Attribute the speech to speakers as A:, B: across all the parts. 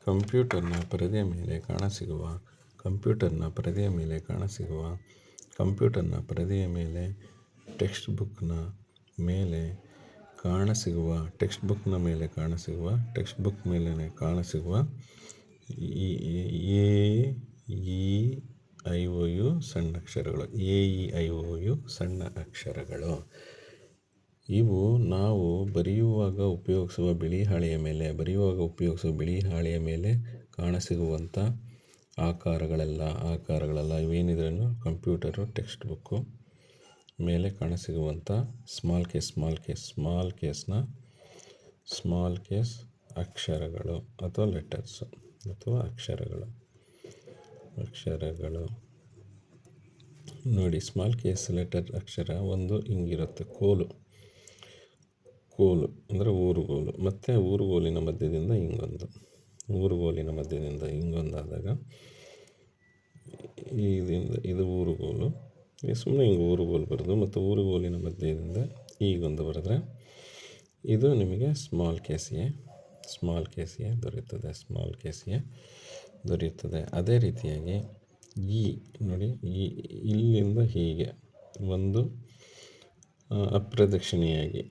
A: ಕಂಪ್ಯೂಟರ್ನ ಪರದೆಯ ಮೇಲೆ ಕಾಣಸಿಗುವ ಕಂಪ್ಯೂಟರ್ನ ಪರದೆಯ ಮೇಲೆ ಕಾಣಸಿಗುವ ಕಂಪ್ಯೂಟರ್ನ ಪರದೆಯ ಮೇಲೆ ಟೆಕ್ಸ್ಟ್ ಬುಕ್ನ ಮೇಲೆ ಕಾಣಸಿಗುವ ಟೆಕ್ಸ್ಟ್ ಬುಕ್ನ ಮೇಲೆ ಕಾಣಸಿಗುವ ಟೆಕ್ಸ್ಟ್ ಬುಕ್ ಮೇಲೆ ಕಾಣಸಿಗುವ a e i o u ಸಣ್ಣ ಅಕ್ಷರಗಳು a e i o u ಸಣ್ಣ ಅಕ್ಷರಗಳು. ಇವು ನಾವು ಬರೆಯುವಾಗ ಉಪಯೋಗಿಸುವ ಬಿಳಿ ಹಾಳೆಯ ಮೇಲೆ ಕಾಣಸಿಗುವಂಥ ಆಕಾರಗಳೆಲ್ಲ ಇವೇನಿದ್ರೂ ಕಂಪ್ಯೂಟರು ಟೆಕ್ಸ್ಟ್ ಬುಕ್ಕು ಮೇಲೆ ಕಾಣಸಿಗುವಂಥ ಸ್ಮಾಲ್ ಕೇಸ್ ಅಕ್ಷರಗಳು ಅಥವಾ ಲೆಟರ್ಸು ಅಥವಾ ಅಕ್ಷರಗಳು ನೋಡಿ. ಸ್ಮಾಲ್ ಕೇಸ್ ಲೆಟರ್ ಅಕ್ಷರ ಒಂದು ಹಿಂಗಿರುತ್ತೆ, ಕೋಲು ಅಂದರೆ ಊರುಗೋಲು, ಮತ್ತು ಊರುಗೋಲಿನ ಮಧ್ಯದಿಂದ ಹಿಂಗೊಂದಾದಾಗ ಇದು ಊರುಗೋಲು. ಸುಮ್ಮನೆ ಹಿಂಗೆ ಊರುಗೋಲು ಬರೆದು ಮತ್ತು ಊರುಗೋಲಿನ ಮಧ್ಯದಿಂದ ಹೀಗೊಂದು ಬರೆದ್ರೆ ಇದು ನಿಮಗೆ ಸ್ಮಾಲ್ ಕೇಸಿಗೆ ದೊರೆಯುತ್ತದೆ. ಅದೇ ರೀತಿಯಾಗಿ ನೋಡಿ, ಇಲ್ಲಿಂದ ಹೀಗೆ ಒಂದು ಅಪ್ರದಕ್ಷಿಣೆಯಾಗಿ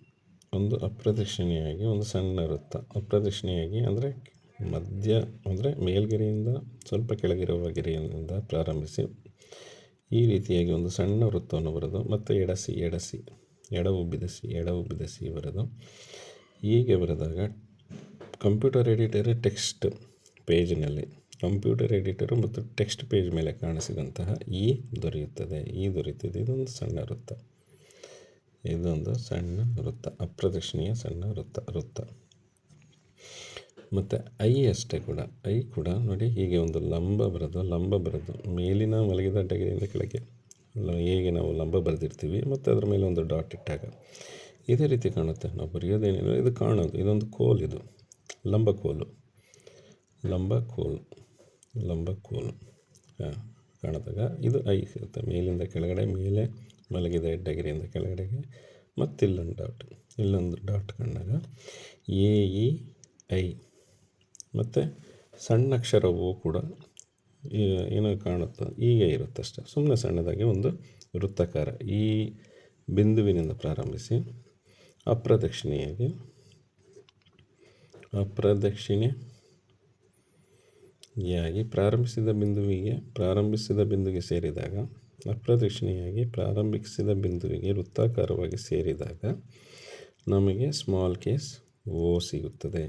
A: ಒಂದು ಸಣ್ಣ ವೃತ್ತ, ಅಪ್ರದಕ್ಷಿಣೆಯಾಗಿ ಅಂದರೆ ಅಂದರೆ ಮೇಲ್ಗೆರೆಯಿಂದ ಸ್ವಲ್ಪ ಕೆಳಗಿರುವ ಗೆರೆಯಿಂದ ಪ್ರಾರಂಭಿಸಿ ಈ ರೀತಿಯಾಗಿ ಒಂದು ಸಣ್ಣ ವೃತ್ತವನ್ನು ಬರೆದು ಮತ್ತು ಎಡ ಉಬ್ಬಿದಸಿ ಬರೆದು ಹೀಗೆ ಬರೆದಾಗ ಕಂಪ್ಯೂಟರ್ ಎಡಿಟರ್ ಟೆಕ್ಸ್ಟ್ ಪೇಜ್ನಲ್ಲಿ ಕಂಪ್ಯೂಟರ್ ಮತ್ತು ಟೆಕ್ಸ್ಟ್ ಪೇಜ್ ಮೇಲೆ ಕಾಣಿಸಿದಂತಹ ದೊರೆಯುತ್ತದೆ. ಇದೊಂದು ಸಣ್ಣ ವೃತ್ತ, ಅಪ್ರದಕ್ಷಿಣೆಯ ಸಣ್ಣ ವೃತ್ತ. ಮತ್ತು ಅಷ್ಟೇ ಕೂಡ ಕೂಡ ನೋಡಿ, ಹೀಗೆ ಒಂದು ಲಂಬ ಬರೆದು ಮೇಲಿನ ಮಲಗಿದ ಅಡ್ಡಗೆರೆಯಿಂದ ಕೆಳಗೆ ಹೇಗೆ ನಾವು ಲಂಬ ಬರೆದಿರ್ತೀವಿ ಮತ್ತು ಅದರ ಮೇಲೆ ಒಂದು ಡಾಟ್ ಇಟ್ಟಾಗ ಇದೇ ರೀತಿ ಕಾಣುತ್ತೆ. ನಾವು ಬರೆಯೋದೇನಿಲ್ಲ, ಇದು ಕಾಣೋದು, ಇದೊಂದು ಕೋಲ್, ಇದು ಲಂಬ ಕೋಲು ಕಾಣಿದಾಗ ಇದು ಇರುತ್ತೆ. ಮೇಲಿಂದ ಕೆಳಗಡೆ, ಮೇಲೆ ಮಲಗಿದ ಅಡ್ಡಗೆರೆಯಿಂದ ಕೆಳಗಡೆಗೆ, ಮತ್ತು ಇಲ್ಲೊಂದು ಡಾಟ್ ಕಂಡಾಗ ಎ ಇ ಐ. ಮತ್ತು ಸಣ್ಣ ಅಕ್ಷರವೂ ಕೂಡ ಏನೋ ಕಾಣುತ್ತೆ, ಹೀಗೆ ಇರುತ್ತೆ ಅಷ್ಟೆ, ಸುಮ್ಮನೆ ಸಣ್ಣದಾಗಿ ಒಂದು ವೃತ್ತಾಕಾರ. ಈ ಬಿಂದುವಿನಿಂದ ಪ್ರಾರಂಭಿಸಿ ಅಪ್ರದಕ್ಷಿಣೆಯಾಗಿ ಪ್ರಾರಂಭಿಸಿದ ಬಿಂದುವಿಗೆ ಸೇರಿದಾಗ ಅಪ್ರದಕ್ಷಿಣೆಯಾಗಿ ಪ್ರಾರಂಭಿಸಿದ ಬಿಂದುವಿಗೆ ವೃತ್ತಾಕಾರವಾಗಿ ಸೇರಿದಾಗ ನಮಗೆ ಸ್ಮಾಲ್ ಕೇಸ್ ಓ ಸಿಗುತ್ತದೆ.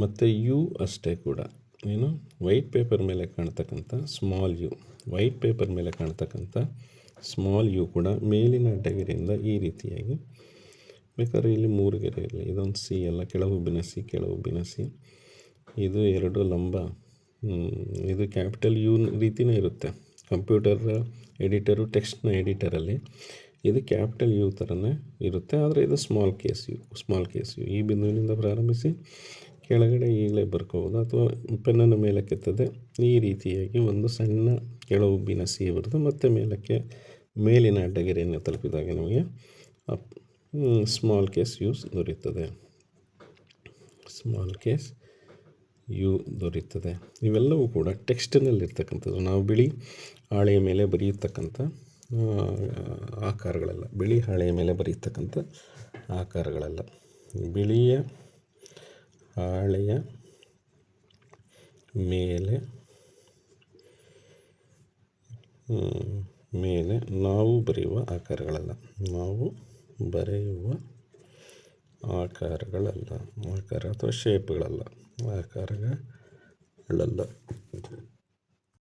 A: ಮತ್ತು ಯು ಅಷ್ಟೇ ಕೂಡ, ವೈಟ್ ಪೇಪರ್ ಮೇಲೆ ಕಾಣ್ತಕ್ಕಂಥ ಸ್ಮಾಲ್ ಯು ಕೂಡ ಮೇಲಿನ ಅಡ್ಡಗೆರೆಯಿಂದ ಈ ರೀತಿಯಾಗಿ, ಬೇಕಾದ್ರೆ ಇಲ್ಲಿ 3 ಗೆರೆ ಇರಲಿ, ಇದೊಂದು ಸಿ ಅಲ್ಲ, ಕೆಳಉಬ್ಬಿನ ಸಿ, ಇದು 2 ಲಂಬ, ಇದು ಕ್ಯಾಪಿಟಲ್ ಯು ರೀತಿಯೇ ಇರುತ್ತೆ. ಕಂಪ್ಯೂಟರ್ ಎಡಿಟರು ಟೆಕ್ಸ್ಟ್ನ ಎಡಿಟರಲ್ಲಿ ಇದು ಕ್ಯಾಪಿಟಲ್ ಯು ಥರನೇ ಇರುತ್ತೆ, ಆದರೆ ಇದು ಸ್ಮಾಲ್ ಕೇಸ್ ಯು. ಈ ಬಿಂದುವಿನಿಂದ ಪ್ರಾರಂಭಿಸಿ ಕೆಳಗಡೆ ಈಗಲೇ ಬರ್ಕೋಬೋದು, ಅಥವಾ ಪೆನ್ನನ್ನು ಮೇಲೆ ಕೆತ್ತದೆ ಈ ರೀತಿಯಾಗಿ ಒಂದು ಸಣ್ಣ ಕೆಳಉಬ್ಬಿನ ಸಿ ಬರೆದು ಮತ್ತೆ ಮೇಲಿನ ಅಡ್ಡಗೆರೆಯನ್ನು ತಲುಪಿದಾಗ ನಮಗೆ ಸ್ಮಾಲ್ ಕೇಸ್ ಯು ದೊರೆಯುತ್ತದೆ. ಇವೆಲ್ಲವೂ ಕೂಡ ಟೆಕ್ಸ್ಟ್ನಲ್ಲಿರ್ತಕ್ಕಂಥದ್ದು, ನಾವು ಬಿಳಿ ಹಾಳೆಯ ಮೇಲೆ ಬರೆಯತಕ್ಕಂಥ ಆಕಾರಗಳೆಲ್ಲ, ಬಿಳಿಯ ಹಾಳೆಯ ಮೇಲೆ ಬರೆಯತಕ್ಕಂಥ ಆಕಾರಗಳೆಲ್ಲ. ಬಿಳಿಯ ಹಾಳೆಯ ಮೇಲೆ ನಾವು ಬರೆಯುವ ಆಕಾರಗಳಲ್ಲ, ಆಕಾರ ಅಥವಾ ಶೇಪ್ಗಳಲ್ಲ, ಆಕಾರಗಳಲ್ಲ.